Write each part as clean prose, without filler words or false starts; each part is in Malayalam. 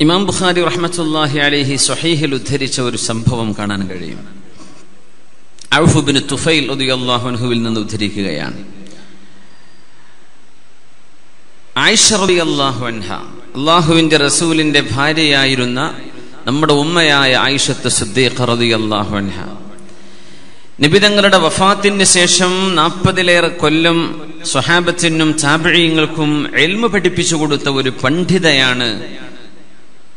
ഇമാം ബുഖാരി റഹ്മത്തുള്ളാഹി അലൈഹി സ്വഹീഹിൽ ഉദ്ധരിച്ച ഒരു സംഭവം കാണാൻ കഴിയും. ഔഫ് ഇബ്നു തുഫൈൽ റളിയല്ലാഹു അൻഹുവിൽ നിന്ന് ഉദ്ധരിക്കുകയാണ്. ആയിഷ റളിയല്ലാഹു അൻഹ, അല്ലാഹുവിന്റെ റസൂലിന്റെ ഭാര്യയായിരുന്ന നമ്മുടെ ഉമ്മയായ ആയിഷത്ത് സിദ്ദീഖ റളിയല്ലാഹു അൻഹ, നബി തങ്ങളുടെ വഫാത്തിന് ശേഷം 40-ലേറെ കൊല്ലം സ്വഹാബത്തിനും താബിഈങ്ങൾക്കും ഇൽമു പഠിപ്പിച്ചു കൊടുത്ത ഒരു പണ്ഡിതയാണ്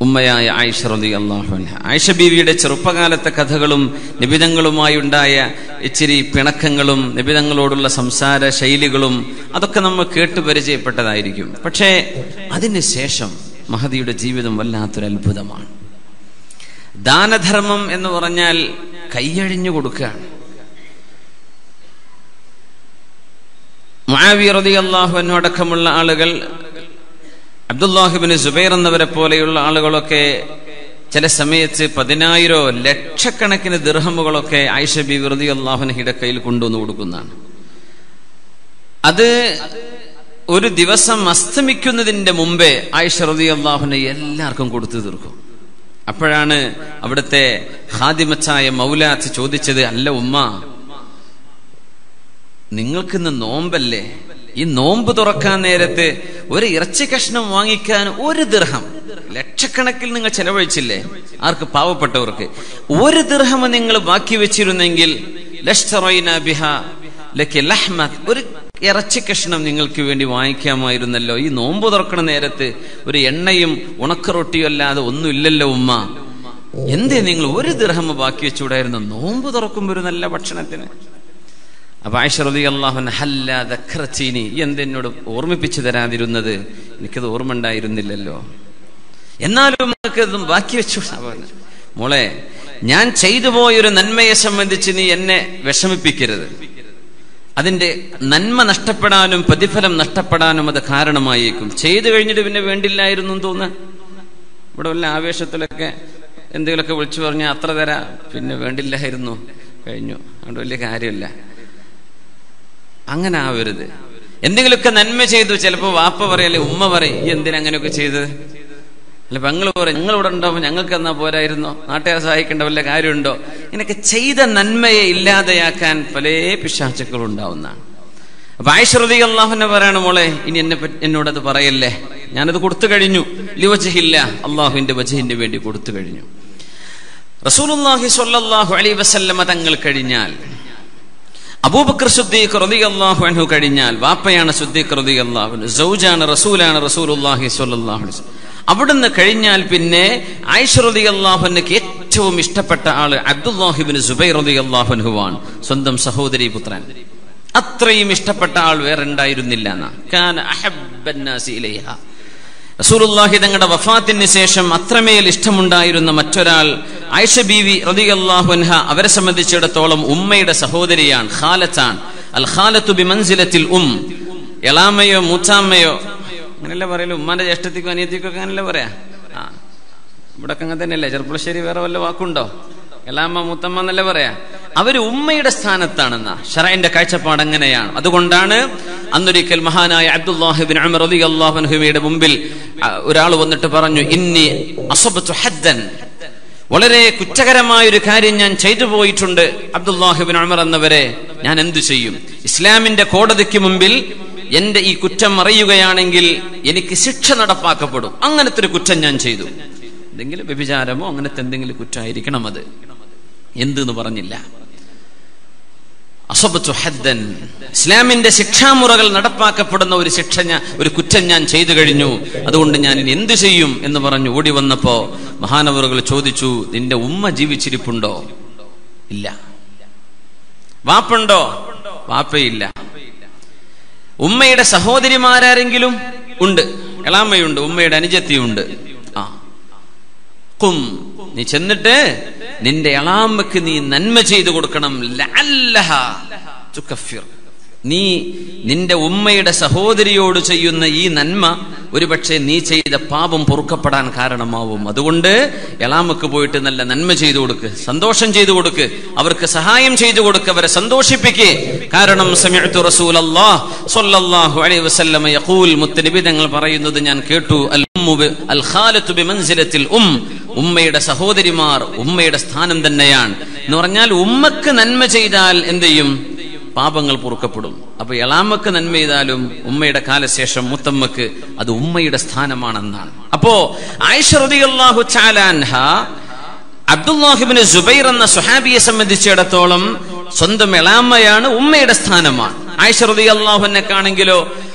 ഉമ്മയായ ആയിഷ റളിയല്ലാഹു അൻഹ. ആയിഷ ബീവിയുടെ ചെറുപ്പകാലത്തെ കഥകളും നബിതങ്ങളുമായി ഉണ്ടായ ഇച്ചിരി പിണക്കങ്ങളും നബിതങ്ങളോടുള്ള സംസാര ശൈലികളും അതൊക്കെ നമ്മൾ കേട്ട് പരിചയപ്പെട്ടതായിരിക്കും. പക്ഷേ അതിനുശേഷം മഹദിയുടെ ജീവിതം വല്ലാത്തൊരു അത്ഭുതമാണ്. ദാനധർമ്മം എന്ന് പറഞ്ഞാൽ കൈയഴിഞ്ഞു കൊടുക്കുകയാണ്. മുആവിയ റളിയല്ലാഹു അൻഹു അടക്കമുള്ള ആളുകൾ, അബ്ദുല്ലാഹി ഇബ്നു സുബൈർ എന്നവരെ പോലെയുള്ള ആളുകളൊക്കെ ചില സമയത്ത് 10,000 ലക്ഷക്കണക്കിന് ദിർഹമുകളൊക്കെ ആയിഷ ബീവി റളിയല്ലാഹു അൻഹയുടെ കയ്യിൽ കൊണ്ടുവന്ന് കൊടുക്കുന്നതാണ്. അത് ഒരു ദിവസം അസ്തമിക്കുന്നതിന്റെ മുമ്പേ ആയിഷ റളിയല്ലാഹു അൻഹ എല്ലാവർക്കും കൊടുത്തു തീർക്കും. അപ്പോഴാണ് അവിടുത്തെ ഖാദിമത്തായ മൗലാത്ത് ചോദിച്ചത്, അല്ല ഉമ്മ, നിങ്ങൾക്കിന്ന് നോമ്പല്ലേ, ഈ നോമ്പ് തുറക്കാൻ നേരത്ത് ഒരു ഇറച്ചി കഷ്ണം വാങ്ങിക്കാൻ 1 ദിർഹം, ലക്ഷക്കണക്കിൽ നിങ്ങൾ ചെലവഴിച്ചില്ലേ ആർക്ക്? പാവപ്പെട്ടവർക്ക്. 1 ദിർഹം നിങ്ങൾ ബാക്കി വെച്ചിരുന്നെങ്കിൽ ലഷ്തറൈനാ ബിഹാ ലക ലഹ്മ, ഒരു ഇറച്ചി കഷ്ണം നിങ്ങൾക്ക് വേണ്ടി വാങ്ങിക്കാമായിരുന്നല്ലോ. ഈ നോമ്പ് തുറക്കണ നേരത്ത് ഒരു എണ്ണയും ഉണക്കറൊട്ടിയും അല്ലാതെ ഒന്നുമില്ലല്ലോ ഉമ്മ, എന്തേ നിങ്ങൾ 1 ദിർഹം ബാക്കി വെച്ചുകൂടായിരുന്നു നോമ്പ് തുറക്കുമ്പോ ഒരു നല്ല ഭക്ഷണത്തിന്? അപ്പൊ ആയിഷ റളിയല്ലാഹു അൻഹ, ഹല്ലാ ദക്കറതീനി, എന്തെന്നോട് ഓർമ്മിപ്പിച്ചു തരാതിരുന്നത്? എനിക്കത് ഓർമ്മ ഉണ്ടായിരുന്നില്ലല്ലോ, എന്നാലും നമുക്കതും ബാക്കി വെച്ചു. മോളെ, ഞാൻ ചെയ്തു പോയൊരു നന്മയെ സംബന്ധിച്ച് നീ എന്നെ വിഷമിപ്പിക്കരുത്. അതിന്റെ നന്മ നഷ്ടപ്പെടാനും പ്രതിഫലം നഷ്ടപ്പെടാനും അത് കാരണമായേക്കും. ചെയ്തു കഴിഞ്ഞിട്ട് പിന്നെ വേണ്ടില്ലായിരുന്നു എന്ന് തോന്നുക. ഇവിടെ വല്ല ആവേശത്തിലൊക്കെ എന്തെങ്കിലുമൊക്കെ വിളിച്ചു പറഞ്ഞാൽ അത്ര തരാ, പിന്നെ വേണ്ടില്ലായിരുന്നു, കഴിഞ്ഞു, അതുകൊണ്ട് വലിയ കാര്യമില്ല. അങ്ങനെ ആവരുത്. എന്തെങ്കിലുമൊക്കെ നന്മ ചെയ്തു, ചിലപ്പോ വാപ്പ പറയല്ലേ ഉമ്മ പറയും, ഈ എന്തിനാ അങ്ങനെയൊക്കെ ചെയ്തത്? അല്ല പെങ്ങള് പറയും, ഞങ്ങളിവിടെ ഉണ്ടാവും, ഞങ്ങൾക്ക് എന്നാ പോരായിരുന്നോ, നാട്ടുകാരെ സഹായിക്കേണ്ട വല്ല കാര്യമുണ്ടോ? ഇങ്ങനെയൊക്കെ ചെയ്ത നന്മയെ ഇല്ലാതെയാക്കാൻ പല പിശാചുക്കളും ഉണ്ടാവുന്നതാണ്. അപ്പൊ ആയിഷ റളിയല്ലാഹു അൻഹ പറയാണ്, മോളെ ഇനി എന്നോടത് പറയല്ലേ, ഞാനത് കൊടുത്തു കഴിഞ്ഞു, ലിവജ്ഹില്ല, അള്ളാഹുവിന്റെ വജ്ഹിന് വേണ്ടി കൊടുത്തു കഴിഞ്ഞു. റസൂലുള്ളാഹി സ്വല്ലല്ലാഹു അലൈഹി വസല്ലമ തങ്ങൾ കഴിഞ്ഞാൽ, അബൂബക്കർ സിദ്ദീഖ് റളിയല്ലാഹു അൻഹു കഴിഞ്ഞാൽ, വാപ്പയാണ് സിദ്ദീഖ് റളിയല്ലാഹു അൻഹു, സൗജാണ്, റസൂലാണ് റസൂലുള്ളാഹി സ്വല്ലല്ലാഹു അലൈഹി വസല്ലം. അവിടുന്ന് കഴിഞ്ഞാൽ പിന്നെ ആയിഷ റളിയല്ലാഹു അൻഹയ്ക്ക് ഏറ്റവും ഇഷ്ടപ്പെട്ട ആള് അബ്ദുല്ലാഹി ഇബ്നു സുബൈർ റളിയല്ലാഹു അൻഹുവാണ്, സ്വന്തം സഹോദരി പുത്രൻ. അത്രയും ഇഷ്ടപ്പെട്ട ആൾ വേറെ ഉണ്ടായിരുന്നില്ല എന്നാ. കാന അഹബ്ബന്നാസി ഇലൈഹ, റസൂലുള്ളാഹി തങ്ങളുടെ വഫാത്തിന് ശേഷം അത്രമേൽ ഇഷ്ടമുണ്ടായിരുന്ന മറ്റൊരാൾ ആയിഷ ബീവി റളിയല്ലാഹു അൻഹ. അവരെ സംബന്ധിച്ചിടത്തോളം ഉമ്മയുടെ സഹോദരിയാണ്, ഖാലത്താണ്. അൽ ഖാലത്തു ബിമൻസിലത്തിൽ എളാമയോ മൂത്താമ്മയോ അങ്ങനെയല്ല പറയല്ലോ, ഉമ്മാന്റെ ജ്യേഷ്ഠത്തിക്കും അനിയത്തിക്കും ഒക്കെ അങ്ങനെയല്ല പറയാ. ഇവിടെ അങ്ങനെ തന്നെയല്ലേ, ചെറുപ്പുളശ്ശേരി വേറെ വല്ല വാക്കുണ്ടോ? എളാമ്മ മൂത്തമ്മ എന്നല്ല പറയാ. അവര് ഉമ്മയുടെ സ്ഥാനത്താണെന്ന ശറഈന്റെ കാഴ്ചപ്പാട് അങ്ങനെയാണ്. അതുകൊണ്ടാണ് അന്നൊരിക്കൽ മഹാനായ അബ്ദുല്ലാഹി ഇബ്നു ഉമർ റളിയല്ലാഹു അൻഹുവിന്റെ മുമ്പിൽ ഒരാൾ വന്നിട്ട് പറഞ്ഞു, ഇന്നി അസബതു ഹദ്ദൻ, വളരെ കുറ്റകരമായ ഒരു കാര്യം ഞാൻ ചെയ്തു പോയിട്ടുണ്ട് അബ്ദുല്ലാഹി ഇബ്നു ഉമർ എന്നവരെ, ഞാൻ എന്തു ചെയ്യും? ഇസ്ലാമിന്റെ കോടതിക്ക് മുമ്പിൽ എന്റെ ഈ കുറ്റം അറിയുകയാണെങ്കിൽ എനിക്ക് ശിക്ഷ നടപ്പാക്കപ്പെടും. അങ്ങനത്തെ ഒരു കുറ്റം ഞാൻ ചെയ്തു. എന്തെങ്കിലും വ്യഭിചാരമോ അങ്ങനത്തെ എന്തെങ്കിലും കുറ്റമായിരിക്കണം അത്. എന്തെന്ന് പറഞ്ഞില്ല. അസബതു ഹദ്ദൻ, ഇസ്ലാമിന്റെ ശിക്ഷാമുറകൾ നടപ്പാക്കപ്പെടുന്ന ഒരു കുറ്റം ഞാൻ ചെയ്തു കഴിഞ്ഞു, അതുകൊണ്ട് ഞാൻ ഇനി എന്ത് ചെയ്യും എന്ന് പറഞ്ഞു ഓടി വന്നപ്പോ മഹാനവറുകൾ ചോദിച്ചു, നിന്റെ ഉമ്മ ജീവിച്ചിരിപ്പുണ്ടോ? ഇല്ല. വാപ്പുണ്ടോ? വാപ്പയില്ല. ഉമ്മയുടെ സഹോദരിമാരെങ്കിലും ഉണ്ട്, എളാമ്മയുണ്ട്, ഉമ്മയുടെ അനുജത്തിയുണ്ട്. നീ ചെന്നിട്ട് നിന്റെ എളാമ്മക്ക് നീ നന്മ ചെയ്തു കൊടുക്കണം. ലഅല്ലഹ തുകഫിർ, നീ നിന്റെ ഉമ്മയുടെ സഹോദരിയോട് ചെയ്യുന്ന ഈ നന്മ ഒരുപക്ഷെ നീ ചെയ്ത പാപം പൊറുക്കപ്പെടാൻ കാരണമാവും. അതുകൊണ്ട് എളാമക്ക് പോയിട്ട് നല്ല നന്മ ചെയ്തു കൊടുക്ക്, സന്തോഷം ചെയ്തു കൊടുക്ക്, അവർക്ക് സഹായം ചെയ്തു കൊടുക്ക്, അവരെ സന്തോഷിപ്പിക്കേ. കാരണം സമിഅ്തു റസൂലല്ലാഹ് സ്വല്ലല്ലാഹു അലൈഹി വസല്ലം യഖൂൽ, മുത്തനബി തങ്ങൾ പറയുന്നത് ഞാൻ കേട്ടു, അൽ ഖാലത്തു ബിമൻസിലത്തിൽ ഉമ്മയുടെ സഹോദരിമാർ ഉമ്മയുടെ സ്ഥാനം തന്നെയാണ് എന്ന് പറഞ്ഞാൽ ഉമ്മക്ക് നന്മ ചെയ്താൽ എന്ത് ചെയ്യും? പാപങ്ങൾ പൊറുക്കപ്പെടും. അപ്പൊ എളാമക്ക് നന്മ ചെയ്താലും ഉമ്മയുടെ കാലശേഷം മുത്തമ്മക്ക് അത് ഉമ്മയുടെ സ്ഥാനമാണെന്നാണ്. അപ്പോ ആയിഷ റളിയല്ലാഹു തആല അൻഹ അബ്ദുല്ലാഹ് ഇബ്നു സുബൈർ എന്ന സ്വഹാബിയെ സംബന്ധിച്ചിടത്തോളം സ്വന്തം എളാമയാണ്, ഉമ്മയുടെ സ്ഥാനമാണ്. ആയിഷ റളിയല്ലാഹു അൻഹക്കാണെങ്കിലോ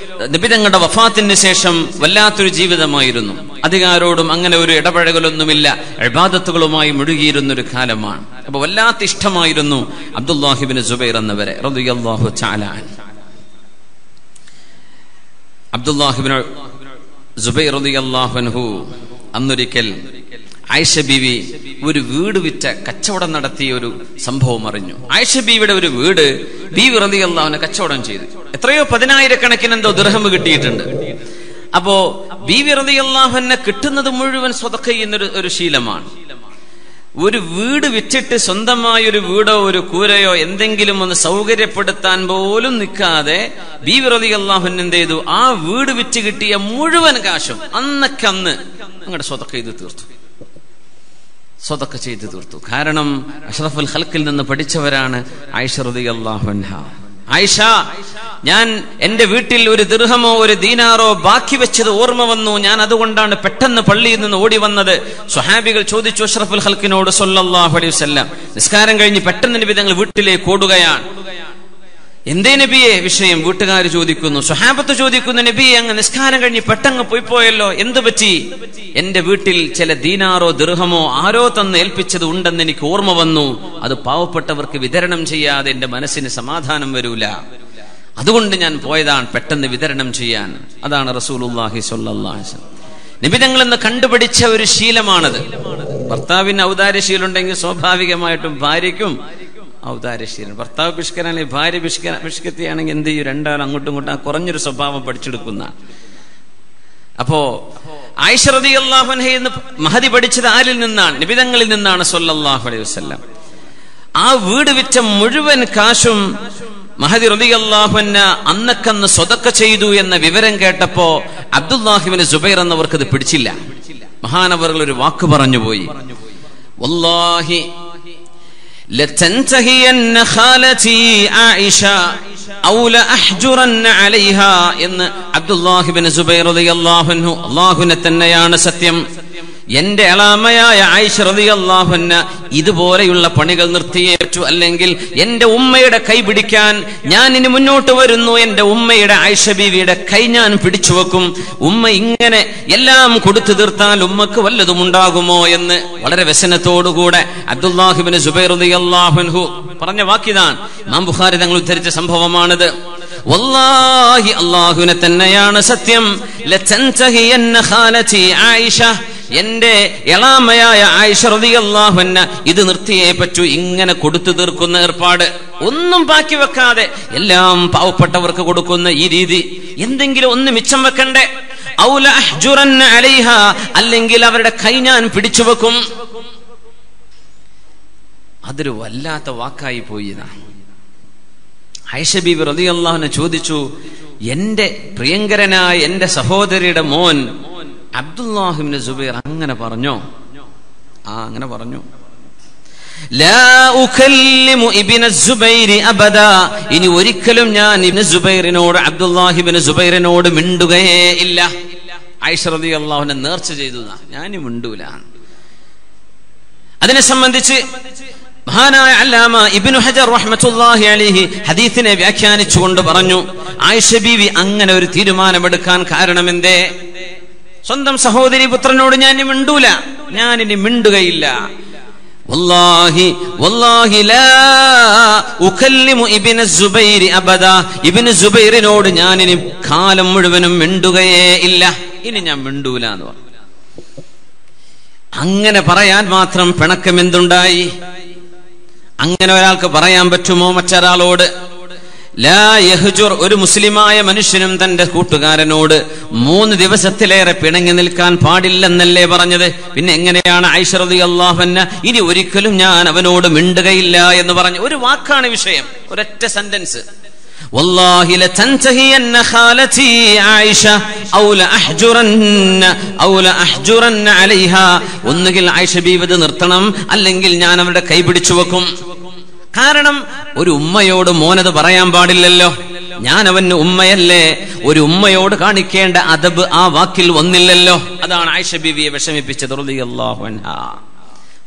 നബി തങ്ങളുടെ വഫാത്തിന് ശേഷം വല്ലാത്തൊരു ജീവിതമായിരുന്നു. അധികാരോടും അങ്ങനെ ഒരു ഇടപഴകലൊന്നുമില്ല, ഇബാദത്തുകളുമായി മുഴുകിയിരുന്നൊരു കാലമാണ്. അപ്പൊ വല്ലാത്ത ഇഷ്ടമായിരുന്നു അബ്ദുല്ലാഹ് ഇബ്നു സുബൈർ എന്നവരെ റളിയല്ലാഹു തആല അൻഹു. അബ്ദുല്ലാഹ് ഇബ്നു സുബൈർ റളിയല്ലാഹു അൻഹു അന്നൊരിക്കൽ ആയിഷ ബീവി ഒരു വീട് വിറ്റ കച്ചവടം നടത്തിയ ഒരു സംഭവം അറിഞ്ഞു. ആയിഷ ബീവിയുടെ ഒരു വീട് ബീവി റളിയല്ലാഹു അൻഹ കച്ചവടം ചെയ്തു. എത്രയോ 10,000 എന്തോ ദിർഹം കിട്ടിയിട്ടുണ്ട്. അപ്പോ ബീവി റളിയല്ലാഹു അൻഹ കിട്ടുന്നത് മുഴുവൻ സ്വതക്ക ചെയ്യുന്ന ശീലമാണ്. ഒരു വീട് വിറ്റിട്ട് സ്വന്തമായ ഒരു വീടോ ഒരു കൂരയോ എന്തെങ്കിലും ഒന്ന് സൗകര്യപ്പെടുത്താൻ പോലും നിൽക്കാതെ ബീവി റളിയല്ലാഹു അൻഹ എന്ത് ചെയ്തു? ആ വീട് വിറ്റ് കിട്ടിയ മുഴുവൻ കാശും അന്ന് അങ്ങോട്ട് സ്വതക്ക ചെയ്ത് തീർത്തു, സ്വതക്ക ചെയ്തു തീർത്തു. കാരണം അഷ്റഫുൽ ഖൽഖിൽ നിന്ന് പഠിച്ചവരാണ് ആയിഷ റളിയല്ലാഹു അൻഹ. ആയിഷ, ഞാൻ എന്റെ വീട്ടിൽ ഒരു ദിർഹമോ ഒരു ദീനാറോ ബാക്കി വെച്ചത് ഓർമ്മ വന്നു, ഞാൻ അതുകൊണ്ടാണ് പെട്ടെന്ന് പള്ളിയിൽ നിന്ന് ഓടി വന്നത്. സ്വഹാബികൾ ചോദിച്ചു അഷ്റഫുൽ ഖൽഖിനോട് സ്വല്ലല്ലാഹു അലൈഹി വസല്ലം, നിസ്കാരം കഴിഞ്ഞ് പെട്ടെന്ന് നബി തങ്ങൾ വീട്ടിലേക്ക് ഓടുകയാണ്. എന്തേ നബിയെ വിഷയം? വീട്ടുകാർ ചോദിക്കുന്നു, സ്വഹാബത്ത് ചോദിക്കുന്നു, നബിയെ അങ്ങ് നിസ്കാരം കഴിഞ്ഞ് പെട്ടെന്ന് പോയല്ലോ, എന്ത് പറ്റി? എന്റെ വീട്ടിൽ ചില ദീനാറോ ദിർഹമോ ആരോ തന്ന് ഏൽപ്പിച്ചത് ഉണ്ടെന്ന് എനിക്ക് ഓർമ്മ വന്നു, അത് പാവപ്പെട്ടവർക്ക് വിതരണം ചെയ്യാതെ എന്റെ മനസ്സിന് സമാധാനം വരൂല, അതുകൊണ്ട് ഞാൻ പോയതാണ് പെട്ടെന്ന് വിതരണം ചെയ്യാൻ. അതാണ് റസൂലുള്ളാഹി സ്വല്ലല്ലാഹു അലൈഹി വസല്ലം നബി തങ്ങൾ എന്ന് കണ്ടുപിടിച്ച ഒരു ശീലമാണത്. ഭർത്താവിന് ഔദാര്യശീലുണ്ടെങ്കിൽ സ്വാഭാവികമായിട്ടും ഭാര്യയ്ക്കും ഔദാര്യശീലം. ഭർത്താവ് പിഷ്കനാണെങ്കിൽ ഭാര്യ പിഷ്കത്തിയാണെങ്കിൽ എന്ത് ചെയ്യും? രണ്ടാളും അങ്ങോട്ടും ഇങ്ങോട്ടും ആ കുറഞ്ഞൊരു സ്വഭാവം പഠിച്ചെടുക്കുന്ന. അപ്പോ ആയിഷ റളിയല്ലാഹു അൻഹ എന്ന് മഹദി പഠിച്ചത് ആരിൽ നിന്നാണ്? നബി തങ്ങളിൽ നിന്നാണ് സ്വല്ലല്ലാഹു അലൈഹി വസല്ലം. ആ വീട് വിറ്റ മുഴുവൻ കാശും മഹദി റളിയല്ലാഹു അൻഹ അന്നക്കന്ന് സ്വതക്ക ചെയ്തു എന്ന വിവരം കേട്ടപ്പോ അബ്ദുല്ലാഹ് ഇബ്നു സുബൈർ എന്നവർക്ക് ഇത് പിടിച്ചില്ല. മഹാനവറുകൾ ഒരു വാക്ക് പറഞ്ഞുപോയി, വല്ലാഹി ലതൻതഹിയന്ന ഖാലതി ആയിഷ ഔ ലഅഹ്ജുറന്ന അലൈഹാ എന്ന് അബ്ദുല്ലാഹ് ഇബ്നു സുബൈർ റളിയല്ലാഹു അൻഹു, അല്ലാഹുവിനെ തന്നെയാണ് സത്യം, എന്റെ എളാമയായ ആയിഷ റളിയല്ലാഹു അൻഹ ഇതുപോലെയുള്ള പണികൾ നിർത്തിയേ പറ്റൂ, അല്ലെങ്കിൽ എന്റെ ഉമ്മയുടെ കൈ പിടിക്കാൻ ഞാൻ ഇനി മുന്നോട്ട് വരുന്നു, എന്റെ ഉമ്മയുടെ ആയിഷ ബീവിയുടെ കൈ ഞാൻ പിടിച്ചു വെക്കും, ഉമ്മ ഇങ്ങനെ എല്ലാം കൊടുത്തു തീർത്താൽ ഉമ്മക്ക് വല്ലതും ഉണ്ടാകുമോ എന്ന് വളരെ വ്യസനത്തോടുകൂടെ അബ്ദുല്ലാഹ് ഇബ്നു സുബൈർ റളിയല്ലാഹു അൻഹു പറഞ്ഞ വാക്കിതാണ്. ഇമാം ബുഖാരി തങ്ങൾ ഉദ്ധരിച്ച സംഭവമാണിത്. വല്ലാഹി, അല്ലാഹുവിനെ തന്നെയാണ് സത്യം, ലതൻതഹിയന്ന ഖാലതി ആയിഷ, എന്റെ എളാമയായ ആയിഷ റളിയല്ലാഹു അൻഹ ഇത് നിർത്തിയേ പറ്റൂ, ഇങ്ങനെ കൊടുത്തു തീർക്കുന്ന ഏർപ്പാട്, ഒന്നും ബാക്കി വെക്കാതെ എല്ലാം പാവപ്പെട്ടവർക്ക് കൊടുക്കുന്ന ഈ രീതി, എന്തെങ്കിലും ഒന്ന് മിച്ചം വെക്കണ്ടേ? ഔ ലഅഹ്ജുറന്ന അലൈഹാ, അല്ലെങ്കിൽ അവരുടെ കൈ ഞാൻ പിടിച്ചു വെക്കും. അതൊരു വല്ലാത്ത വാക്കായി പോയി. ആയിഷ ബീബി റളിയല്ലാഹു അൻഹ ചോദിച്ചു, എന്റെ പ്രിയങ്കരനായ എന്റെ സഹോദരിയുടെ മോൻ അബ്ദുല്ലാഹ് ഇബ്നു സുബൈർ അങ്ങനെ പറഞ്ഞോ? അങ്ങനെ പറഞ്ഞു. ലാ ഉകല്ലിമു ഇബ്നു സുബൈർ അബദാ, ഇനി ഒരിക്കലും ഞാൻ ഇബ്നു സുബൈറിനോട്, അബ്ദുല്ലാഹ് ഇബ്നു സുബൈറിനോട് മിണ്ടുകയേ ഇല്ല. ആയിഷ റളിയല്ലാഹു അൻഹ നേർച്ച ചെയ്തു, ഞാൻ മിണ്ടൂല. അതിനെ സംബന്ധിച്ച് മഹാനായ അല്ലാമ ഇബ്നു ഹജർ റഹ്മത്തുള്ളാഹി അലൈഹി ഹദീസിനെ വ്യാഖ്യാനിച്ചുകൊണ്ട് പറഞ്ഞു, ആയിഷ ബീവി അങ്ങനെ ഒരു തീരുമാനമെടുക്കാൻ കാരണം എന്തേ? സ്വന്തം സഹോദരി പുത്രനോട് ഞാൻ ഇനി മിണ്ടൂല, ഞാൻ ഇനി മിണ്ടുകയില്ല. വല്ലാഹി വല്ലാഹി ലാ ഉകല്ലിമു ഇബ്നു സുബൈർ അബദാ, ഇബ്നു സുബൈറിനോട് ഞാൻ ഇനി കാലം മുഴുവനും മിണ്ടുകയേ ഇല്ല, ഇനി ഞാൻ മിണ്ടൂല എന്ന് പറഞ്ഞു. അങ്ങനെ പറയാൻ മാത്രം പിണക്കം എന്തുണ്ടായി? അങ്ങനെ ഒരാൾക്ക് പറയാൻ പറ്റുമോ മറ്റൊരാളോട്? ലാ യഹ്ജുർ, ഒരു മുസ്ലിമായ മനുഷ്യനും തന്റെ കൂട്ടുകാരനോട് 3 ദിവസത്തിലേറെ പിണങ്ങി നിൽക്കാൻ പാടില്ലെന്നല്ലേ പറഞ്ഞത്? പിന്നെ എങ്ങനെയാണ് ആയിഷ റളിയല്ലാഹു അൻഹ ഇനി ഒരിക്കലും ഞാൻ അവനോട് മിണ്ടുകയില്ല എന്ന് പറഞ്ഞു? ഒരു വാക്കാണ് വിഷയം, ഒരൊറ്റ സെന്റൻസ്. വല്ലാഹി ലതൻതഹിയന്ന ഖാലതി ആയിഷ ഔ ലഅഹ്ജുറന്ന അലൈഹാ, ഒന്നുകിൽ ആയിഷ ബീവി നിർത്തണം, അല്ലെങ്കിൽ ഞാൻ അവരുടെ കൈ പിടിച്ചു വെക്കും. കാരണം ഒരു ഉമ്മയോട് മോനത് പറയാൻ പാടില്ലല്ലോ. ഞാൻ അവന് ഉമ്മയല്ലേ, ഒരു ഉമ്മയോട് കാണിക്കേണ്ട അദബ് ആ വാക്കിൽ വന്നില്ലല്ലോ. അതാണ് ആയിഷ ബീവിയെ വിഷമിപ്പിച്ചത് റളിയല്ലാഹു അൻഹാ.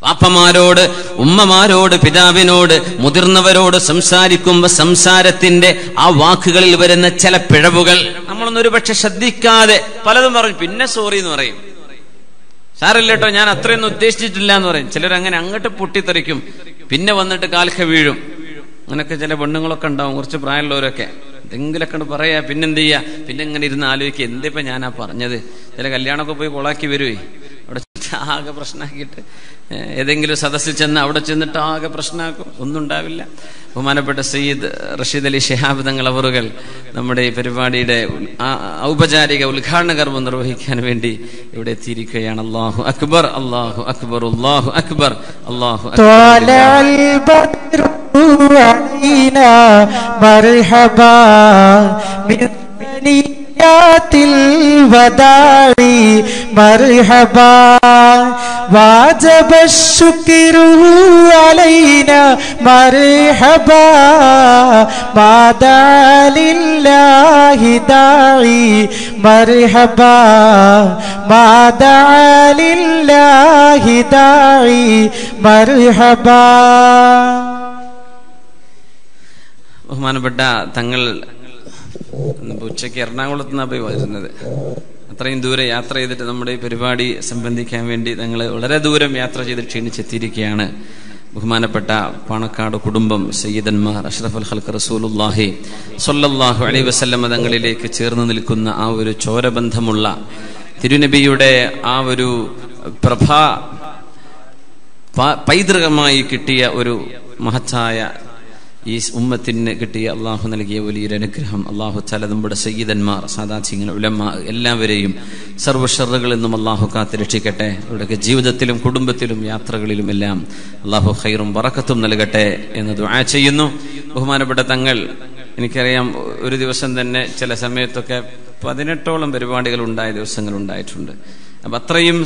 വാപ്പമാരോട്, ഉമ്മമാരോട്, പിതാവിനോട്, മുതിർന്നവരോട് സംസാരിക്കുമ്പോൾ സംസാരത്തിന്റെ ആ വാക്കുകളിൽ വരുന്ന ചില പിഴവുകൾ നമ്മളൊന്നും ഒരു പക്ഷെ ശ്രദ്ധിക്കാതെ പലതും പറയും, പിന്നെ സോറി എന്ന് പറയും. സാരല്ല കേട്ടോ, ഞാൻ അത്രയൊന്നും ഉദ്ദേശിച്ചിട്ടില്ല എന്ന് പറയും. ചിലരങ്ങനെ അങ്ങോട്ട് പൊട്ടിത്തെറിക്കും, പിന്നെ വന്നിട്ട് കാൽക്ക വീഴും. അങ്ങനെയൊക്കെ ചില പെണ്ണുങ്ങളൊക്കെ ഉണ്ടാവും, കുറച്ച് പ്രായമുള്ളവരൊക്കെ. എന്തെങ്കിലൊക്കെ പറയാ, പിന്നെന്ത് ചെയ്യാ, പിന്നെ ഇങ്ങനെ ഇരുന്ന് ആലോചിക്കുക, എന്തിപ്പോ ഞാനാ പറഞ്ഞത്. ചില കല്യാണമൊക്കെ പോയി കൊളാക്കി വരുവേ, അവിടെ ആകെ പ്രശ്നമാക്കിയിട്ട് ഏതെങ്കിലും സദസ്സിൽ ചെന്ന് അവിടെ ചെന്നിട്ട് ആകെ പ്രശ്നമാക്കും, ഒന്നും ഉണ്ടാവില്ല. ബഹുമാനപ്പെട്ട സയ്യിദ് റഷീദ് അലി ശിഹാബ് തങ്ങൾ അവറുകൾ നമ്മുടെ ഈ പരിപാടിയുടെ ഔപചാരിക ഉദ്ഘാടന കർമ്മം നിർവഹിക്കാൻ വേണ്ടി ഇവിടെ എത്തിയിരിക്കുകയാണ്. അല്ലാഹു അക്ബർ, അല്ലാഹു അക്ബർ, അല്ലാഹു അക്ബർ, അല്ലാഹു അക്ബർ. مرحبا واجب الشكر علينا مرحبا ما دعا لله داعي مرحبا ما دعا لله داعي مرحبا. ബഹുമാനപ്പെട്ട തങ്ങൾ ഉച്ചയ്ക്ക് എറണാകുളത്ത് നിന്നാണ് പോയി വരുന്നത്. അത്രയും ദൂരെ യാത്ര ചെയ്തിട്ട് നമ്മുടെ ഈ പരിപാടി സംബന്ധിക്കാൻ വേണ്ടി തങ്ങൾ വളരെ ദൂരം യാത്ര ചെയ്ത് ക്ഷീണിച്ചെത്തിയിരിക്കുകയാണ്. ബഹുമാനപ്പെട്ട പാണക്കാട് കുടുംബം, സയ്യിദന്മാർ, അഷ്റഫുൽ ഖൽഖ് റസൂലുള്ളാഹി സ്വല്ലല്ലാഹു അലൈഹി വസല്ലം തങ്ങളിലേക്ക് ചേർന്ന് നിൽക്കുന്ന ആ ഒരു ചോരബന്ധമുള്ള തിരുനബിയുടെ ആ ഒരു പൈതൃകമായി കിട്ടിയ ഒരു മഹത്തായ ഈ ഉമ്മത്തിന് കിട്ടിയ അള്ളാഹു നൽകിയ വലിയൊരു അനുഗ്രഹം. അള്ളാഹു തആല നമ്മുടെ സയ്യിദന്മാർ, സാദാത്യങ്ങൾ, ഉലമാ എല്ലാവരെയും സർവ്വശർറുകളിൽ നിന്നും അള്ളാഹു കാത്ത് രക്ഷിക്കട്ടെ. അവരുടെ ജീവിതത്തിലും കുടുംബത്തിലും യാത്രകളിലും എല്ലാം അള്ളാഹു ഖൈറും ബറക്കത്തും നൽകട്ടെ എന്ന് ദുആ ചെയ്യുന്നു. ബഹുമാനപ്പെട്ട തങ്ങൾ, എനിക്കറിയാം ഒരു ദിവസം തന്നെ ചില സമയത്തൊക്കെ 18ഓളം പരിപാടികൾ ഉണ്ടായ ദിവസങ്ങൾ ഉണ്ടായിട്ടുണ്ട്. അപ്പം അത്രയും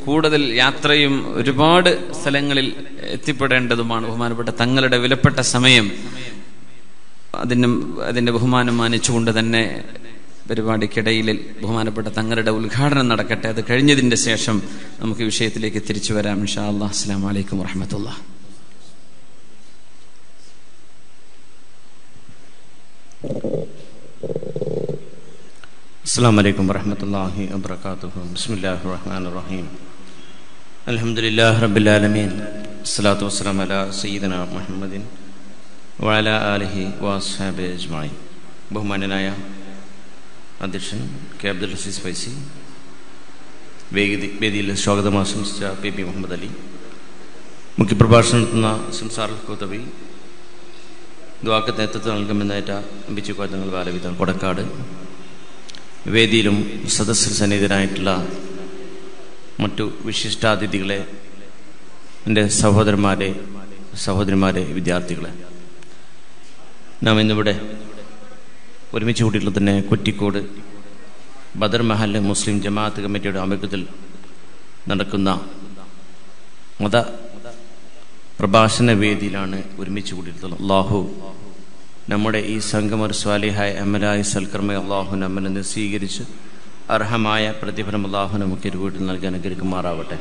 കൂടുതൽ യാത്രയും ഒരുപാട് സ്ഥലങ്ങളിൽ എത്തിപ്പെടേണ്ടതുമാണ്. ബഹുമാനപ്പെട്ട തങ്ങളുടെ വിലപ്പെട്ട സമയം അതിന്റെ ബഹുമാനം മാനിച്ചുകൊണ്ട് തന്നെ പരിപാടിക്കിടയിൽ ബഹുമാനപ്പെട്ട തങ്ങളുടെ ഉദ്ഘാടനം നടക്കട്ടെ. അത് കഴിഞ്ഞതിന്റെ ശേഷം നമുക്ക് വിഷയത്തിലേക്ക് തിരിച്ചു വരാം ഇൻഷാ അല്ലാഹ്. അസ്സലാമു അലൈക്കും വറഹ്മത്തുള്ളാഹി. അസ്സലാമു അലൈക്കും വറഹ്മത്തുള്ളാഹി വബറകാതുഹു. ബിസ്മില്ലാഹിർ റഹ്മാനിർ റഹീം. അൽഹംദുലില്ലാഹി റബ്ബിൽ ആലമീൻ. അസ്സലാത്തു വസ്സലാമു അലാ സയ്യിദിനാ മുഹമ്മദിൻ വഅലാ ആലിഹി വഅസ്ഹാബിഹി അജ്മഈൻ. ബഹുമാന്യനായ അധ്യക്ഷൻ കെ അബ്ദുൽ അസീസ് ഫൈസി, വേദിയിൽ സ്വാഗതം ആശംസിച്ച പി മുഹമ്മദ് അലി, മുഖ്യപ്രഭാഷണം നടത്തുന്ന സംസാറുൽ ഖുതബി, ദുആക്ക് നേതൃത്വം നൽകുമെന്നേറ്റ അമ്പിച്ചുകോത്തങ്ങൾ ബാലവിധം കൊടക്കാട്, വേദിയിലും സദസ്സിൽ സന്നിഹിതരായിട്ടുള്ള മറ്റു വിശിഷ്ടാതിഥികളെ, എൻ്റെ സഹോദരന്മാരെ, വിദ്യാർത്ഥികളെ, നാം ഇന്നിവിടെ ഒരുമിച്ച് കൂട്ടിയിട്ടുള്ള തന്നെ കുറ്റിക്കോട് ബദർ മഹൽ മുസ്ലിം ജമാഅത്ത് കമ്മിറ്റിയുടെ ആഭിമുഖ്യത്തിൽ നടക്കുന്ന മത പ്രഭാഷണ വേദിയിലാണ് ഒരുമിച്ച് കൂട്ടിയിട്ടുള്ളത്. അല്ലാഹു നമ്മുടെ ഈ സംഘം ഒരു സ്വാലിഹായ അമലായ സൽക്കർമ്മ അള്ളാഹു നമ്മെ സ്വീകരിച്ച് അർഹമായ പ്രതിഫലം അള്ളാഹു നമുക്ക് ഇരുവീട്ടിൽ നൽകി അനുഗ്രഹിക്കുമാറാവട്ടെ.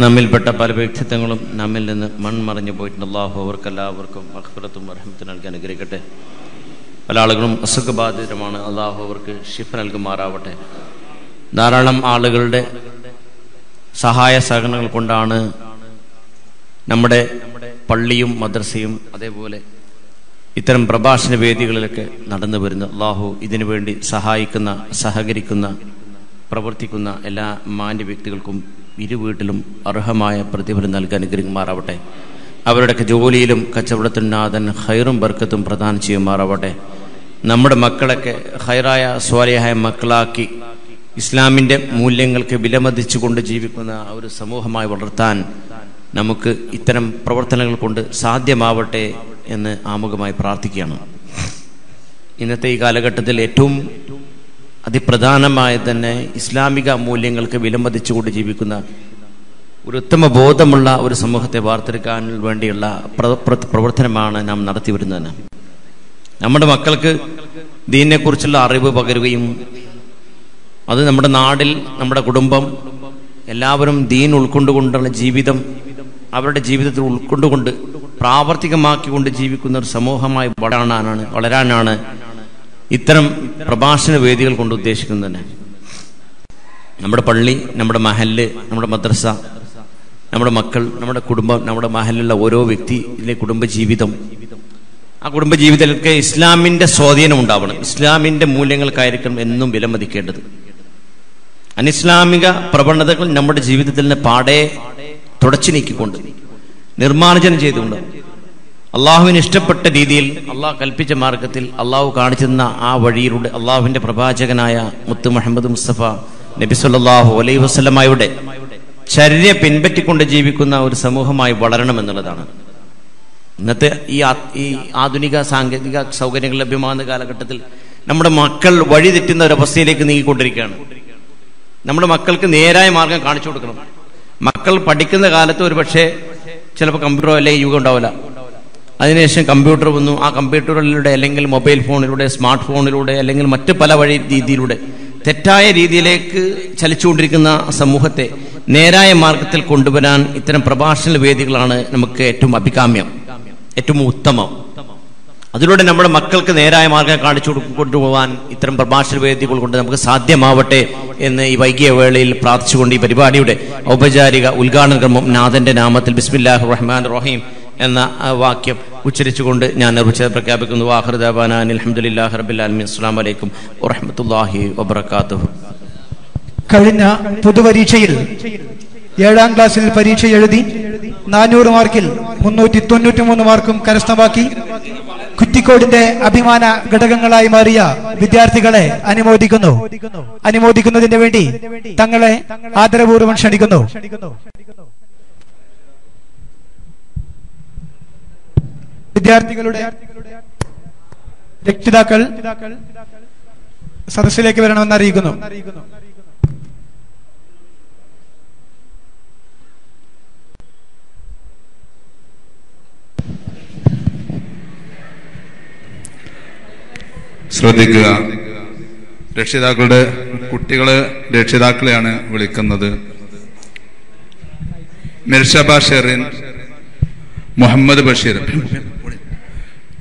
നമ്മിൽപ്പെട്ട പല വ്യക്തിത്വങ്ങളും നമ്മിൽ നിന്ന് മൺമറഞ്ഞു പോയിട്ടുണ്ട്. അള്ളാഹു അവർക്കെല്ലാവർക്കും മഗ്ഫിറത്തും റഹ്മത്തും നൽകി അനുഗ്രഹിക്കട്ടെ. പല ആളുകളും അസുഖബാധിതരുമാണ്. അള്ളാഹു അവർക്ക് ശിഫ നൽകുമാറാവട്ടെ. ധാരാളം ആളുകളുടെ സഹായ സഹകരണങ്ങൾ കൊണ്ടാണ് നമ്മുടെ പള്ളിയും മദ്രസയും അതേപോലെ ഇത്തരം പ്രഭാഷണ വേദികളിലൊക്കെ നടന്നു വരുന്നു. അള്ളാഹു ഇതിനു വേണ്ടി സഹായിക്കുന്ന, സഹകരിക്കുന്ന, പ്രവർത്തിക്കുന്ന എല്ലാ മാന്യ വ്യക്തികൾക്കും ഇരുവീട്ടിലും അർഹമായ പ്രതിഫലം നൽകാൻ അനുഗ്രഹിക്കുമാറാവട്ടെ. അവരുടെയൊക്കെ ജോലിയിലും കച്ചവടത്തിലും നാഥൻ ഖൈറും ബർക്കത്തും പ്രദാനം ചെയ്യുമാറാവട്ടെ. നമ്മുടെ മക്കളൊക്കെ ഖൈറായ സ്വാലിഹായ മക്കളാക്കി ഇസ്ലാമിൻ്റെ മൂല്യങ്ങൾക്ക് വിലമതിച്ചുകൊണ്ട് ജീവിക്കുന്ന ഒരു സമൂഹമായി വളർത്താൻ നമുക്ക് ഇത്തരം പ്രവർത്തനങ്ങൾ കൊണ്ട് സാധ്യമാവട്ടെ എന്ന് ആമുഖമായി പ്രാർത്ഥിക്കുകയാണ്. ഇന്നത്തെ ഈ കാലഘട്ടത്തിൽ ഏറ്റവും അതിപ്രധാനമായ തന്നെ ഇസ്ലാമിക മൂല്യങ്ങൾക്ക് വിലമതിച്ചുകൊണ്ട് ജീവിക്കുന്ന ഒരു ഉത്തമ ബോധമുള്ള ഒരു സമൂഹത്തെ വാർത്തെടുക്കാൻ വേണ്ടിയുള്ള പ്രവർത്തനമാണ് നാം നടത്തി വരുന്നത്. നമ്മുടെ മക്കൾക്ക് ദീനിനെക്കുറിച്ചുള്ള അറിവ് പകരുകയും അത് നമ്മുടെ നാടിൽ നമ്മുടെ കുടുംബം എല്ലാവരും ദീൻ ഉൾക്കൊണ്ടുകൊണ്ടുള്ള ജീവിതം അവരുടെ ജീവിതത്തിൽ ഉൾക്കൊണ്ടുകൊണ്ട് പ്രാവർത്തികമാക്കിക്കൊണ്ട് ജീവിക്കുന്ന ഒരു സമൂഹമായി വളരാനാണ് ഇത്തരം പ്രഭാഷണ വേദികൾ കൊണ്ട് ഉദ്ദേശിക്കുന്നത്. നമ്മുടെ പള്ളി, നമ്മുടെ മഹല്ല്, നമ്മുടെ മദ്രസ, നമ്മുടെ മക്കൾ, നമ്മുടെ കുടുംബം, നമ്മുടെ മഹലിലുള്ള ഓരോ വ്യക്തിയിലെ കുടുംബജീവിതം, ആ കുടുംബജീവിതത്തിലൊക്കെ ഇസ്ലാമിൻ്റെ സ്വാധീനം ഉണ്ടാവണം. ഇസ്ലാമിൻ്റെ മൂല്യങ്ങൾക്കായിരിക്കണം എന്നും വിലമതിക്കേണ്ടത്. അനിസ്ലാമിക പ്രവണതകൾ നമ്മുടെ ജീവിതത്തിൽ നിന്ന് പാടെ തുടച്ചു നീക്കിക്കൊണ്ട് നിർമ്മാർജ്ജനം ചെയ്തുകൊണ്ട് അള്ളാഹുവിന് ഇഷ്ടപ്പെട്ട രീതിയിൽ അള്ളാഹു കൽപ്പിച്ച മാർഗത്തിൽ അള്ളാഹു കാണിച്ചു തന്ന ആ വഴിയിലൂടെ അള്ളാഹുവിൻ്റെ പ്രവാചകനായ മുത്ത് മുഹമ്മദ് മുസ്തഫ നബി സല്ലല്ലാഹു അലൈഹി വസല്ലമയുടെ ചര്യ പിൻപറ്റിക്കൊണ്ട് ജീവിക്കുന്ന ഒരു സമൂഹമായി വളരണമെന്നുള്ളതാണ്. ഇന്നത്തെ ഈ ആധുനിക സാങ്കേതിക സൗകര്യങ്ങൾ ലഭ്യമാകുന്ന കാലഘട്ടത്തിൽ നമ്മുടെ മക്കൾ വഴി തെറ്റുന്ന ഒരവസ്ഥയിലേക്ക് നീങ്ങിക്കൊണ്ടിരിക്കുകയാണ്. നമ്മുടെ മക്കൾക്ക് നേരായ മാർഗം കാണിച്ചു കൊടുക്കണം. മക്കൾ പഠിക്കുന്ന കാലത്ത് ഒരു പക്ഷേ ചിലപ്പോൾ കമ്പ്യൂട്ടറോ അല്ലെങ്കിൽ യുഗം ഉണ്ടാവില്ല. അതിനുശേഷം കമ്പ്യൂട്ടർ വന്നു. ആ കമ്പ്യൂട്ടറിലൂടെ അല്ലെങ്കിൽ മൊബൈൽ ഫോണിലൂടെ, സ്മാർട്ട് ഫോണിലൂടെ, അല്ലെങ്കിൽ മറ്റ് പല വഴി രീതിയിലൂടെ തെറ്റായ രീതിയിലേക്ക് ചലിച്ചുകൊണ്ടിരിക്കുന്ന സമൂഹത്തെ നേരായ മാർഗത്തിൽ കൊണ്ടുവരാൻ ഇത്തരം പ്രഭാഷണ വേദികളാണ് നമുക്ക് ഏറ്റവും അഭികാമ്യം, ഏറ്റവും ഉത്തമം. അതിലൂടെ നമ്മുടെ മക്കൾക്ക് നേരായ മാർഗം കാണിച്ചു കൊണ്ടുപോകാൻ ഇത്തരം പ്രഭാഷണ വേദികൾ കൊണ്ട് നമുക്ക് സാധ്യമാവട്ടെ എന്ന് ഈ വൈകിയ വേളയിൽ പ്രാർത്ഥിച്ചുകൊണ്ട് ഈ പരിപാടിയുടെ ഔപചാരിക ഉദ്ഘാടന ക്രമം നാഥന്റെ നാമത്തിൽ ബിസ്മില്ലാഹിർ റഹ്മാനിർ റഹീം എന്ന വാക്യം ഉച്ചരിച്ചുകൊണ്ട് ഞാൻ നിർവചനം പ്രഖ്യാപിക്കുന്നു. ആഖിറു ദഅവാനാ അൽഹംദുലില്ലാഹി റബ്ബിൽ ആലമീൻ. അസ്സലാമു അലൈക്കും വറഹ്മത്തുള്ളാഹി വബറകാതുഹു. കഴിഞ്ഞ പൊതുപരീക്ഷയിൽ 7ാം ക്ലാസ്സിൽ പരീക്ഷ എഴുതി 400 മാർക്കിൽ 393 മാർക്കും കരസ്ഥമാക്കി കുറ്റിക്കോടിന്റെ അഭിമാന ഘടകങ്ങളായി മാറിയ വിദ്യാർത്ഥികളെ അനുമോദിക്കുന്നതിന് വേണ്ടി തങ്ങളെ ആദരപൂർവ്വം ക്ഷണിക്കുന്നു. വിദ്യാർത്ഥികളുടെ രക്ഷിതാക്കൾ സദസ്സിലേക്ക് വരണമെന്ന് അറിയിക്കുന്നു. ശ്രദ്ധിക്കുക, രക്ഷിതാക്കളെയാണ് വിളിക്കുന്നത്. മിർഷബ ഷെറിൻ മുഹമ്മദ് ബഷീർ,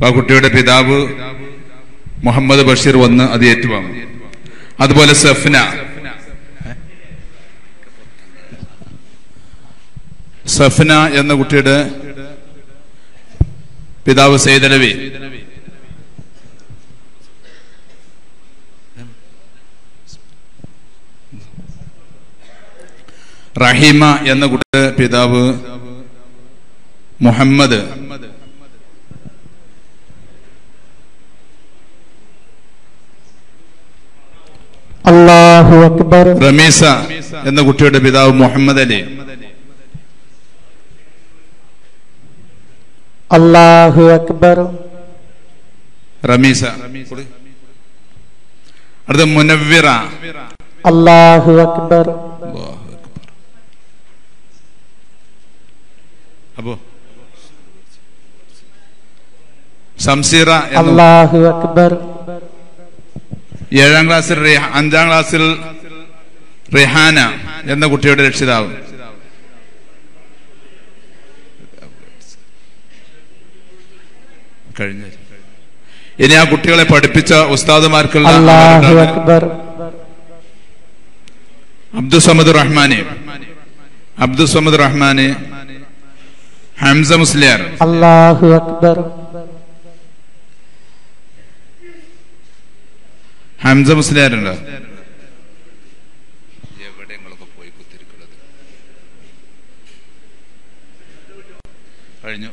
ആ കുട്ടിയുടെ പിതാവ് മുഹമ്മദ് ബഷീർ വന്ന് അത് ഏറ്റുവാങ്ങും. അതുപോലെ സഫ്ന എന്ന കുട്ടിയുടെ പിതാവ് സൈദലവി, റഹീമ എന്ന കുട്ടിയുടെ പിതാവ് മുഹമ്മദ്, അല്ലാഹു അക്ബർ. റമീസ എന്ന കുട്ടിയുടെ പിതാവ് മുഹമ്മദ് അലി, അല്ലാഹു അക്ബർ. റമീസ. അടുത്ത മുനവ്വിറ, അല്ലാഹു അക്ബർ. അപ്പോ സംസീറ, അല്ലാഹു അക്ബർ. 7ാം ക്ലാസ്സിൽ 5ാം ക്ലാസ്സിൽ റിഹാന എന്ന കുട്ടിയുടെ രക്ഷിതാവ്. കഴിഞ്ഞ ഇനി ആ കുട്ടികളെ പഠിപ്പിച്ച ഉസ്താദുമാർക്കുള്ള അബ്ദുസമദ് റഹ്മാന്, ഹംസ മുസ്ലിയാർ, അല്ലാഹു അക്ബർ. ഹംസ മുസ്ലിയാരുണ്ടോ? എവിടെ നിങ്ങളൊക്കെ പോയി കുത്തിരിക്കുന്നത്? കഴിഞ്ഞു.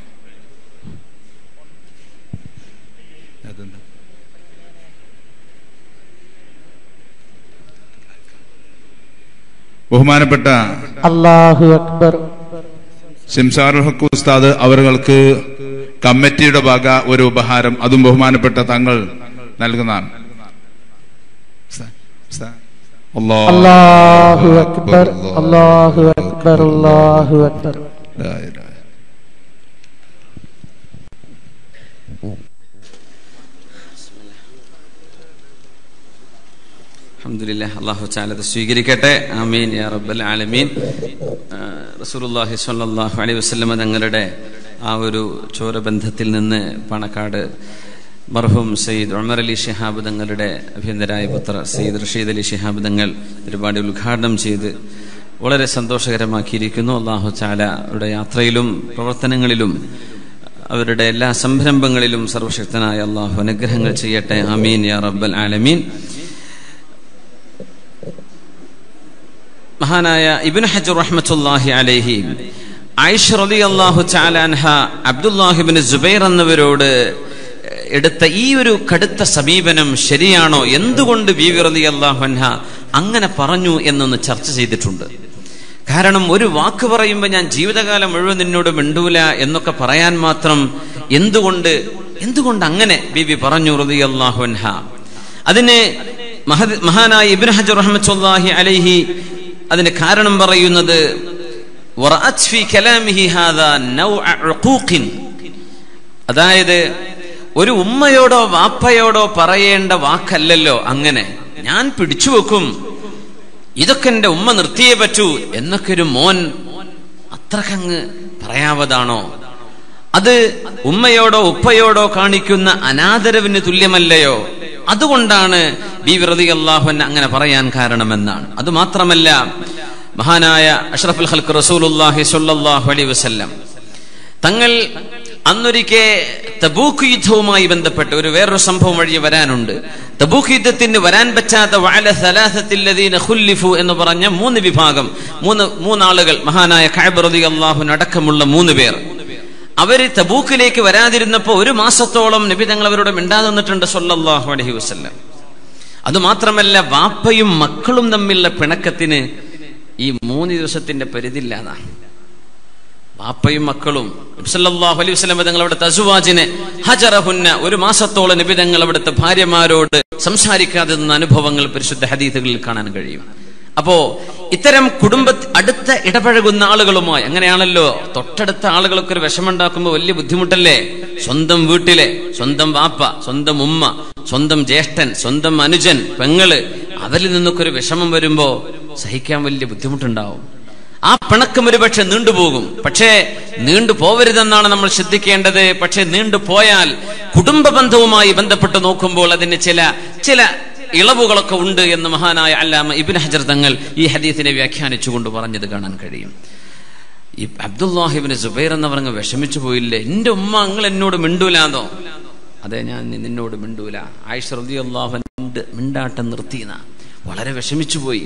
ബഹുമാനപ്പെട്ട അല്ലാഹു അക്ബർ ശംസാറുൽ ഹഖ് ഉസ്താദ് അവർക്ക് കമ്മിറ്റിയുടെ വക ഒരു ഉപഹാരം അതും ബഹുമാനപ്പെട്ട തങ്ങൾ നൽകുന്നതാണ്. അല്ലാഹു അക്ബർ അല്ലാഹു അക്ബർ അല്ലാഹു അക്ബർ. അൽഹംദുലില്ലാഹ്, അല്ലാഹു തആല അത് സ്വീകരിക്കട്ടെ. ആമീൻ യാ റബ്ബൽ ആലമീൻ. റസൂലുള്ളാഹി സ്വല്ലല്ലാഹു അലൈഹി വസല്ലം തങ്ങളുടെ ആ ഒരു ചോരബന്ധത്തിൽ നിന്ന് പാണക്കാട് മർഹൂം സയ്യിദ് ഉമർ അലി ശിഹാബ് തങ്ങളുടെ അഭ്യന്തരായ പുത്ര സയ്യിദ് റഷീദ് അലി ശിഹാബ് തങ്ങൾ പരിപാടി ഉദ്ഘാടനം ചെയ്ത് വളരെ സന്തോഷകരമാക്കിയിരിക്കുന്നു. അല്ലാഹു തആലയുടെ യാത്രയിലും പ്രവർത്തനങ്ങളിലും അവരുടെ എല്ലാ സംരംഭങ്ങളിലും സർവശക്തനായ അല്ലാഹു അനുഗ്രഹങ്ങൾ ചെയ്യട്ടെ. ആമീൻ യാ റബ്ബൽ ആലമീൻ. മഹാനായ ഇബ്നു ഹജർ റഹ്മത്തുള്ളാഹി അലൈഹി ആയിഷ റളിയല്ലാഹു തആല അൻഹ അബ്ദുല്ലാഹി ഇബ്നു സുബൈർ എന്നവരോട് എടുത്ത ഈ ഒരു കടുത്ത സമീപനം ശരിയാണോ, എന്തുകൊണ്ട് ബീവി റളിയല്ലാഹു അൻഹ അങ്ങനെ പറഞ്ഞു എന്നൊന്ന് ചർച്ച ചെയ്തിട്ടുണ്ട്. കാരണം ഒരു വാക്ക് പറയുമ്പോൾ ഞാൻ ജീവിതകാലം മുഴുവൻ നിന്നോട് മിണ്ടൂല എന്നൊക്കെ പറയാൻ മാത്രം എന്തുകൊണ്ട് അങ്ങനെ ബീവി പറഞ്ഞു റളിയല്ലാഹു അൻഹ? അതിന് മഹാനായ ഇബ്നു ഹജർ റഹ്മത്തുള്ളാഹി അലൈഹി അതിന് കാരണം പറയുന്നത് അതായത് ഒരു ഉമ്മയോടോ വാപ്പയോടോ പറയേണ്ട വാക്കല്ലല്ലോ അങ്ങനെ. ഞാൻ പിടിച്ചു വെക്കും, ഇതൊക്കെ എന്റെ ഉമ്മ നിർത്തിയേ പറ്റൂ എന്നൊക്കെ ഒരു മോൻ അത്രക്കങ്ങ് പറയാവതാണോ? അത് ഉമ്മയോടോ ഉപ്പയോടോ കാണിക്കുന്ന അനാദരവിന് തുല്യമല്ലയോ? അതുകൊണ്ടാണ് ബീവി റളിയല്ലാഹു അൻഹ അങ്ങനെ പറയാൻ കാരണമെന്നാണ്. അതുമാത്രമല്ല, മഹാനായ അഷ്റഫുൽ ഖൽഖ് റസൂലുള്ളാഹി സ്വല്ലല്ലാഹു അലൈഹി വസല്ലം തങ്ങൾ അന്നൊരിക്കെ തബൂക്ക് യുദ്ധവുമായി ബന്ധപ്പെട്ട് വേറൊരു സംഭവം വഴി വരാനുണ്ട്. തബൂക്ക് യുദ്ധത്തിന് വരാൻ പറ്റാത്ത വഅല സലാസത്തിൽ ലദീന ഖുല്ലിഫു എന്ന് പറഞ്ഞ മൂന്ന് വിഭാഗം, മൂന്നാളുകൾ, മഹാനായ കഅബ് റളിയല്ലാഹു അൻഹു അടക്കമുള്ള 3 പേർ, അവര് തബൂക്കിലേക്ക് വരാതിരുന്നപ്പോ 1 മാസത്തോളം നബി തങ്ങൾ അവരോട് മിണ്ടാതെ നിന്നിട്ടുണ്ട് സ്വല്ലല്ലാഹു അലൈഹി വസല്ലം. അതുമാത്രമല്ല, വാപ്പയും മക്കളും തമ്മിലുള്ള പിണക്കത്തിന് ഈ 3 ദിവസത്തിന്റെ പരിധിയില്ലാതാണ്. വാപ്പയും മക്കളും നബി സല്ലല്ലാഹു അലൈഹി വസല്ലം തങ്ങൾ അവിടുത്തെ അസ്വാജിനെ ഹജറഹുന്ന 1 മാസത്തോളം നബി തങ്ങൾ അവിടുത്തെ ഭാര്യമാരോട് സംസാരിക്കാതെ നിന്ന അനുഭവങ്ങൾ പരിശുദ്ധ ഹദീസുകളിൽ കാണാൻ കഴിയും. അപ്പോ ഇത്തരം അടുത്ത ഇടപഴകുന്ന ആളുകളുമായി, അങ്ങനെയാണല്ലോ തൊട്ടടുത്ത ആളുകൾക്ക് ഒരു വിഷമുണ്ടാക്കുമ്പോൾ വലിയ ബുദ്ധിമുട്ടല്ലേ? സ്വന്തം വീട്ടിലെ സ്വന്തം വാപ്പ, സ്വന്തം ഉമ്മ, സ്വന്തം ജ്യേഷ്ഠൻ, സ്വന്തം അനുജൻ, പെങ്ങള്, അവരിൽ നിന്നൊക്കെ ഒരു വിഷമം വരുമ്പോ സഹിക്കാൻ വലിയ ബുദ്ധിമുട്ടുണ്ടാവും. ആ പിണക്കം ഒരുപക്ഷെ നീണ്ടുപോകും. പക്ഷേ നീണ്ടു പോവരുതെന്നാണ് നമ്മൾ ശ്രദ്ധിക്കേണ്ടത്. പക്ഷെ നീണ്ടുപോയാൽ കുടുംബ ബന്ധവുമായി ബന്ധപ്പെട്ട് നോക്കുമ്പോൾ അതിന് ചില ഇളവുകളൊക്കെ ഉണ്ട് എന്ന് മഹാനായ അല്ലാമ ഇബ്നു ഹജർ തങ്ങൾ ഈ ഹദീസിനെ വ്യാഖ്യാനിച്ചുകൊണ്ട് പറഞ്ഞത് കാണാൻ കഴിയും. ഈ അബ്ദുല്ലാഹി ഇബ്നു സുബൈർ എന്നവരങ്ങ് വിഷമിച്ചു പോയില്ലേ, എന്റെ ഉമ്മ നിങ്ങൾ എന്നോട് മിണ്ടൂലാന്നോ? അതെ, ഞാൻ നിന്നോട് മിണ്ടൂല. ആയിഷ റളിയല്ലാഹു അൻഹ മിണ്ടാട്ടം നിർത്തിയെന്ന വളരെ വിഷമിച്ചു പോയി.